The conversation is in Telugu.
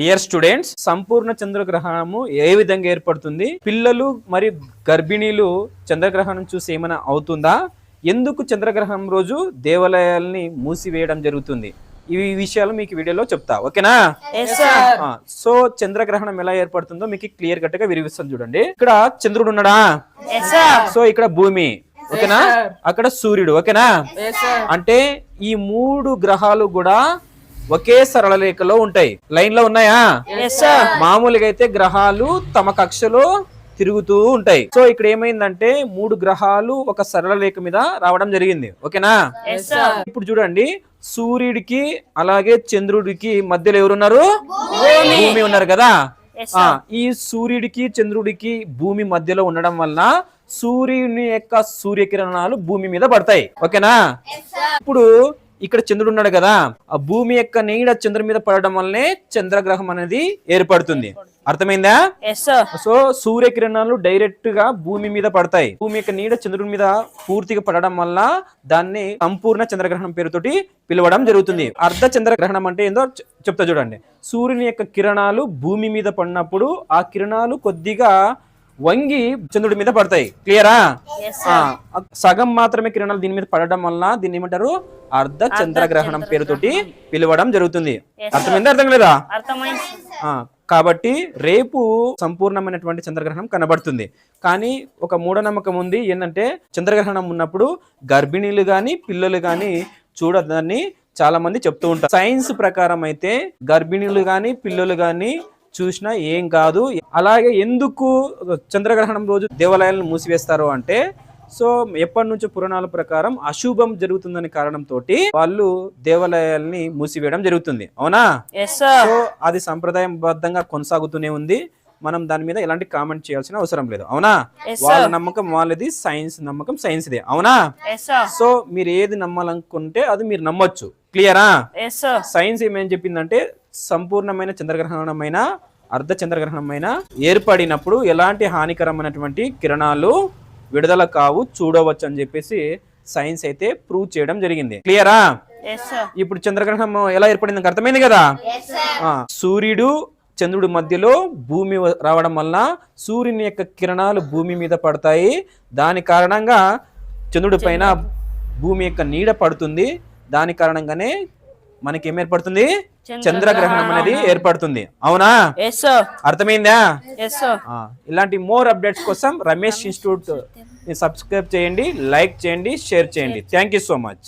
డియర్ స్టూడెంట్స్, సంపూర్ణ చంద్రగ్రహణము ఏ విధంగా ఏర్పడుతుంది, పిల్లలు మరియు గర్భిణీలు చంద్రగ్రహణం చూసి ఏమైనా అవుతుందా, ఎందుకు చంద్రగ్రహణం రోజు దేవాలయాల్ని మూసివేయడం జరుగుతుంది, ఈ విషయాలు మీకు వీడియోలో చెప్తా. ఓకేనా? సో చంద్రగ్రహణం ఎలా ఏర్పడుతుందో మీకు క్లియర్ కట్ గా వివరిస్తాను. చూడండి, ఇక్కడ చంద్రుడు ఉన్నాడా, సో ఇక్కడ భూమి, ఓకేనా, అక్కడ సూర్యుడు, ఓకేనా. అంటే ఈ మూడు గ్రహాలు కూడా ఒకే సరళ రేఖలో ఉంటాయి, లైన్ లో ఉన్నాయా? మామూలుగా అయితే గ్రహాలు తమ కక్షలో తిరుగుతూ ఉంటాయి. సో ఇక్కడ ఏమైందంటే మూడు గ్రహాలు ఒక సరళ రేఖ మీద రావడం జరిగింది, ఓకేనా. ఇప్పుడు చూడండి, సూర్యుడికి అలాగే చంద్రుడికి మధ్యలో ఎవరున్నారు? భూమి ఉన్నారు కదా. ఈ సూర్యుడికి చంద్రుడికి భూమి మధ్యలో ఉండడం వలన సూర్యుని యొక్క సూర్యకిరణాలు భూమి మీద పడతాయి, ఓకేనా. ఇప్పుడు ఇక్కడ చంద్రుడు ఉన్నాడు కదా, ఆ భూమి యొక్క నీడ చంద్రుడి మీద పడడం వల్లనే చంద్రగ్రహం అనేది ఏర్పడుతుంది. అర్థమైందా? సో సూర్యకిరణాలు డైరెక్ట్ గా భూమి మీద పడతాయి, భూమి యొక్క నీడ చంద్రుడి మీద పూర్తిగా పడడం వల్ల దాన్ని సంపూర్ణ చంద్రగ్రహణం పేరుతోటి పిలవడం జరుగుతుంది. అర్ధ చంద్రగ్రహణం అంటే ఏందో చెప్తా చూడండి. సూర్యుని యొక్క కిరణాలు భూమి మీద పడినప్పుడు ఆ కిరణాలు కొద్దిగా వంగి చంద్రుడి మీద పడతాయి, క్లియరా? సగం మాత్రమే కిరణాలు దీని మీద పడడం వల్ల దీన్ని ఏమంటారు? అర్ధ చంద్రగ్రహణం పేరుతోటి పిలవడం జరుగుతుంది. అర్థమైందా, అర్థం లేదా? కాబట్టి రేపు సంపూర్ణమైనటువంటి చంద్రగ్రహణం కనబడుతుంది. కానీ ఒక మూఢనమ్మకం ఉంది, ఏంటంటే చంద్రగ్రహణం ఉన్నప్పుడు గర్భిణీలు గాని పిల్లలు గాని చూడదని చాలా మంది చెప్తూ ఉంటారు. సైన్స్ ప్రకారం అయితే గర్భిణీలు గాని పిల్లలు గాని చూసినా ఏం కాదు. అలాగే ఎందుకు చంద్రగ్రహణం రోజు దేవాలయాలను మూసివేస్తారు అంటే, సో ఎప్పటి నుంచో పురాణాల ప్రకారం అశుభం జరుగుతుందని కారణంతో వాళ్ళు దేవాలయాల్ని మూసివేయడం జరుగుతుంది, అవునా? సో అది సంప్రదాయబద్ధంగా కొనసాగుతూనే ఉంది. మనం దాని మీద ఎలాంటి కామెంట్ చేయాల్సిన అవసరం లేదు, అవునా? వాళ్ళ నమ్మకం వాళ్ళది, సైన్స్ నమ్మకం సైన్స్దే, అవునా? సో మీరు ఏది నమ్మాలనుకుంటే అది మీరు నమ్మొచ్చు, క్లియరా? సైన్స్ ఏమేం చెప్పిందంటే సంపూర్ణమైన చంద్రగ్రహణమైన అర్ధ చంద్రగ్రహణమైన ఏర్పడినప్పుడు ఎలాంటి హానికరమైనటువంటి కిరణాలు విడుదల కావు, చూడవచ్చు అని చెప్పేసి సైన్స్ అయితే ప్రూవ్ చేయడం జరిగింది, క్లియరా? ఇప్పుడు చంద్రగ్రహణం ఎలా ఏర్పడింది అర్థమైంది కదా. సూర్యుడు చంద్రుడి మధ్యలో భూమి రావడం వల్ల సూర్యుని యొక్క కిరణాలు భూమి మీద పడతాయి, దాని కారణంగా చంద్రుడి పైన భూమి యొక్క నీడ పడుతుంది, దాని కారణంగానే మనకి ఏం ఏర్పడుతుంది? చంద్రగ్రహణం అనేది ఏర్పడుతుంది, అవునా? అర్థమైందా? ఇలాంటి మోర్ అప్డేట్స్ కోసం రమేష్ ఇన్స్టిట్యూట్ సబ్స్క్రైబ్ చేయండి, లైక్ చేయండి, షేర్ చేయండి. Thank you so much.